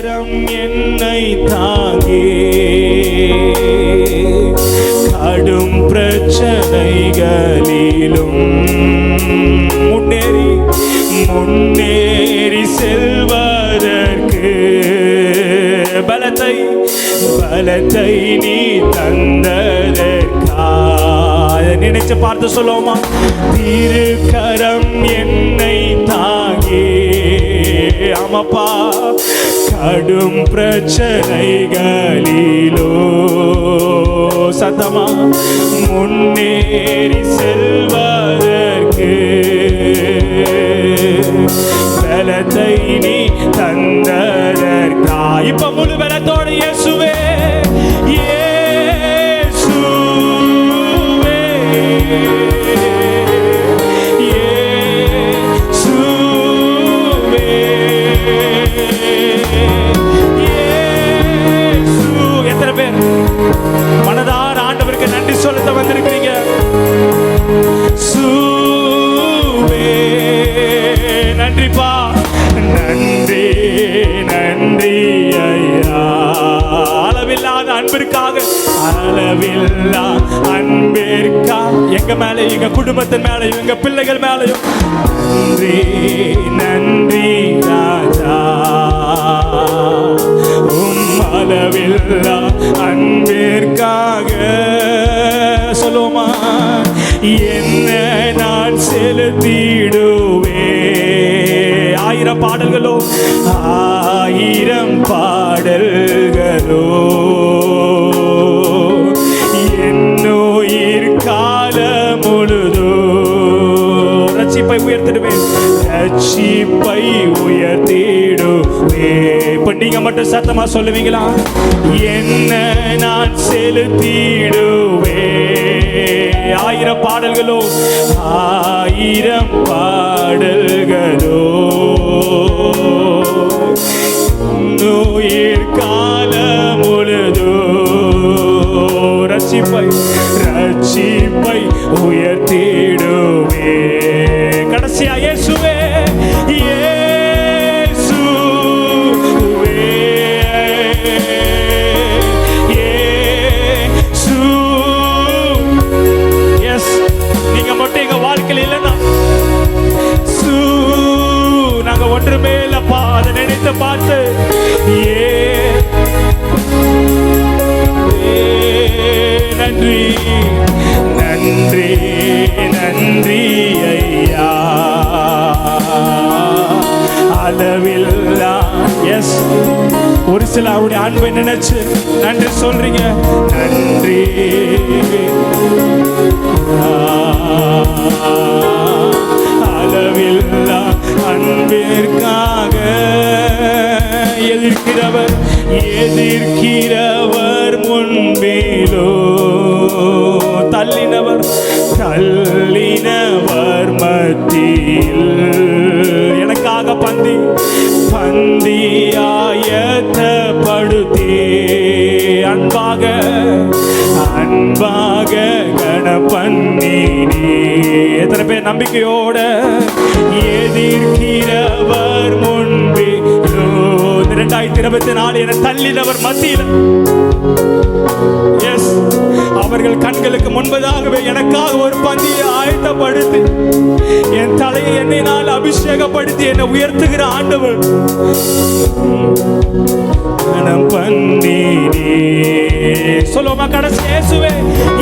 கரம் என்னை தாங்கி கடும் பிரச்சனைகளிலும் முன்னேறி செல்வதற்கு பலத்தை நீ தந்ததற்கா நினைச்சு பார்த்து சொல்லுவோமா? திருக்கரம் என்னை தாங்கி ஆமாப்பா கடும் பிரச்சனைகளிலோ சத்தமா முன்னேறி செல்வதற்கு பலத்தை நீ தந்ததற்கா. இப்ப முழு பலத்தோடு இயேசுவே இயேசுவே இயேசுவே இயேசு. எத்தனை பேர் மனதார ஆண்டவருக்கு நன்றி சொல்ல வந்திருக்கிறீங்க? நன்றிப்பா, நன்றி நன்றி ஐயா. அளவில்லாத அன்பிற்காக அளவில்லா அன்பிற்கா எங்க மேல எங்க குடும்பத்தின் மேலையும் எங்க பிள்ளைகள் மேலையும் நன்றி நன்றி ராஜா. அளவில்லா அன்பிற்காக சொல்லுமா என்ன நான் செலுத்திடுவே. 1000 பாடல்களோ 1000 பாடல்களோ என்னுயிர் கால முழுதோ ரட்சிப்பை உயர்த்திடுவேன், ரட்சிப்பை உயர்த்திடுவே. இப்ப நீங்க மட்டும் சத்தமா சொல்லுவீங்களா? என்ன நான் செலுத்திடுவே. 1000 பாடல்களோ 1000 பாடல்களோ உயிர் கால முழுதோ ரட்சிப்பை உயர்த்திடுவே. கடைசியா இயேசுவே இயேசுவே இயேசு. எஸ், நீங்க மட்டும் எங்க வாழ்க்கையில் இல்லைன்னா நாங்க ஒன்றுமே இல்லப்பா. அதை நினைத்து பார்த்து நன்றி நன்றி நன்றி ஐயா. அளவில்லா எஸ் ஒரு சில அவருடைய அன்பை நினைச்சு நன்றி சொல்றீங்க. நன்றி அளவில்லா அன்பிற்காக எதிர்க்கிறவர் முன்பிலோ தள்ளினவர் மத்தியில் எனக்காக பந்தியாயத்தப்படுத்தி அன்பாக கணபன்னினே. எத்தனை பேர் நம்பிக்கையோட எதிர்க்கிறவர் முன்பிலோ 2024 என தள்ளினவர் மத்தியில் எஸ் அவர்கள் கண்களுக்கு முன்பதாகவே எனக்காக ஒரு பந்தியை ஆயத்தப்படுத்தி என் தலையை எண்ணெயினால் அபிஷேகப்படுத்தி என்னை உயர்த்துகிற ஆண்டவர் கணம் பண்ணினே. சொல்லுவோமா கடைசி? இயேசுவே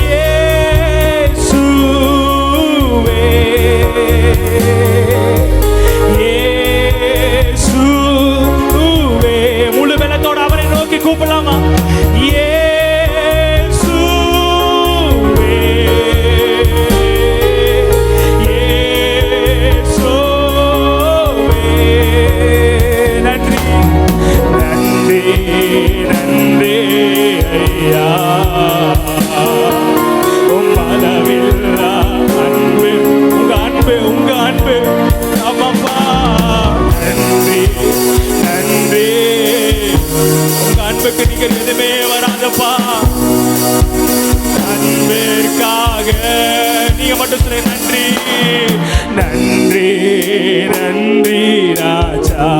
இயேசுவே இயேசுவே. முழு பலத்தோட அவரை நோக்கி கூப்பிடலாமா? நன்றி ஐயா. அளவில்லா அன்பு உங்க அன்பு ஆமாப்பா. நன்றி நன்றி உங்க அன்புக்கு நீங்க எதுவுமே வராதப்பா. அன்பிற்காக நீங்க மட்டும் சொல்ல நன்றி நன்றி நன்றி ராஜா.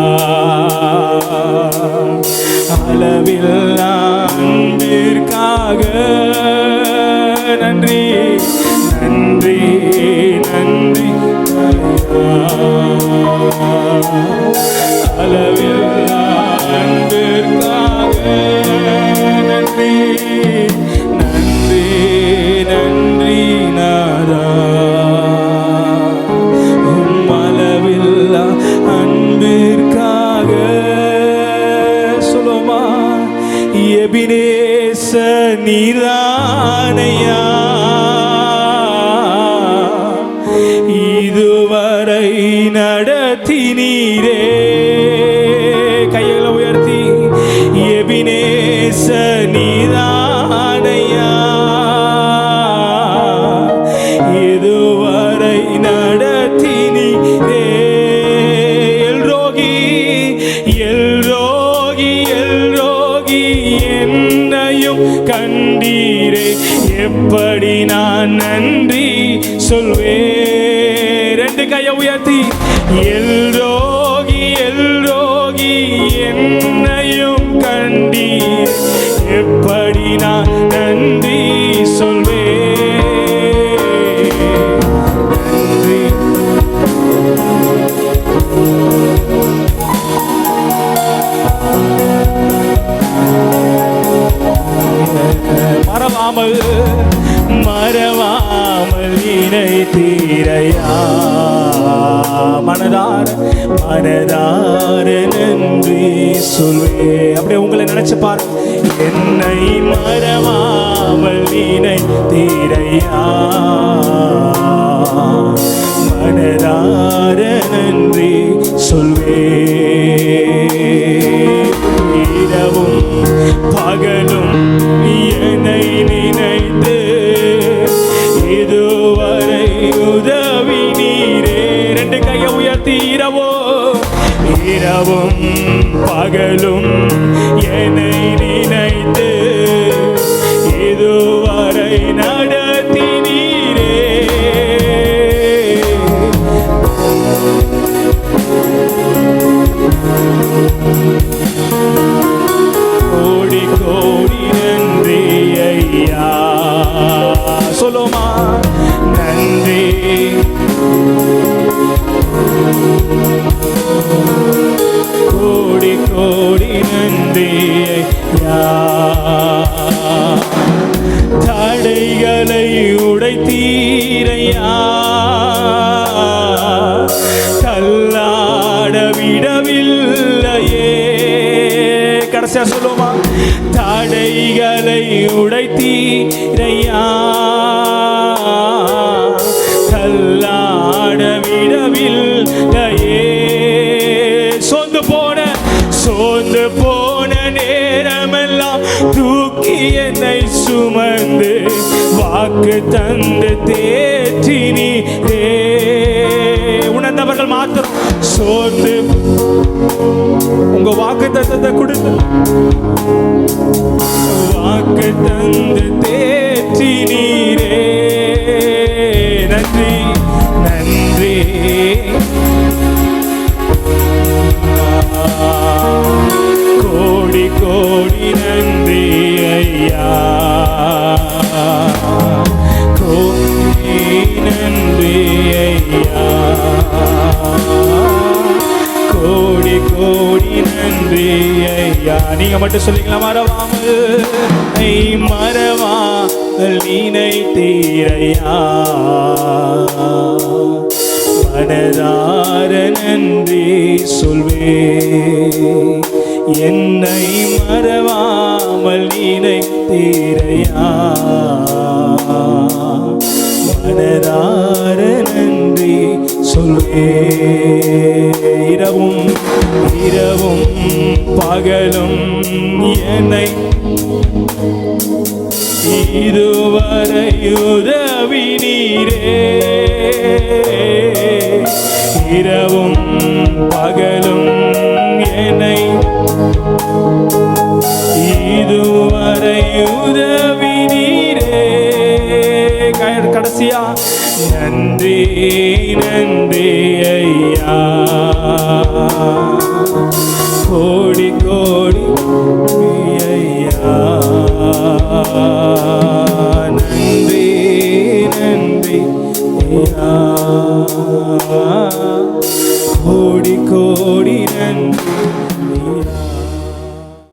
அளவில்லா அன்பிற்காக நன்றி நன்றி நன்றி அளவில்லா அன்பிற்காக நன்றி நன்றி நன்றி நாதா அளவில்லா அன்பிற்காக சொல்லுமா எபினேச நீதானையா இதுவரை நடத்தினீரே கைகளை உயர்த்தி எபினேச நீதானையா இதுவரை நடத்தினீரே எல்ரோகி எல்ரோகி எல்ரோகி என்னையும் கண்டீரே எப்படி நான் நன்றி சொல்வே ரெண்டு கையை உயர்த்தி எல்ரோகி எல்ரோகி என்னையும் கண்டீர் எப்படி நான் நன்றி சொல்வே நன்றி மறவாமல் மறவாமல் நினைத்தீரையா மனதார மனதார நன்றி சொல்வே அப்படியே உங்களை நினைச்சு பாரு என்னை மறவாமல் நினைத்தீரையா மனதார நன்றி சொல்வே இரவும் பகலும் என்னை நினைத்து இதுவரை உதவி நீரே ரெண்டு கையை உயர்த்தி இரவும் பகலும் என்னை நினைத்து இதுவரை நடத்தி நீரே கோடி கோடி நன்றி ஐயா சொல்லுமா நன்றி கோடி கோடி நன்றி ஐயா தடைகளை உடைத்தீரையா தள்ளாட விடவில்லையே கடைசியா சொல்லுமா தடைகளை உடைத்தீரையா தள்ளாட விடவில்லையே சோர்ந்து போன நேரமெல்லாம் தூக்கி என்னை சுமந்து வாக்கு தந்து தேற்றினீரே உணர்ந்தவர்கள் மாத்திரம் சோர்ந்து உங்க வாக்கு தந்தத்தை கொடுத்து வாக்கு தந்து தேற்றினீரே நன்றி நன்றி கோடி கோடி நன்றி ஐயா கோடி நன்றி ஐயா கோடி கோடி நன்றி ஐயா நீங்க மட்டும் சொல்லிங்களா மறவாமல் நினைத்தீரையா மனதார நன்றி சொல்வே என்னை மறவாமல் நினைத்தீரையா மனதார நன்றி சொல்வே இரவும் பகலும் என்னை இதுவரை உதவி நீரே இரவும் பகலும் என்னை இதுவரை உதவி நீரே கடைசியா நன்றி நன்றி ஐயா கோடி கோடி ஐயா. நன்றி நன்றி ஐயா. கோடி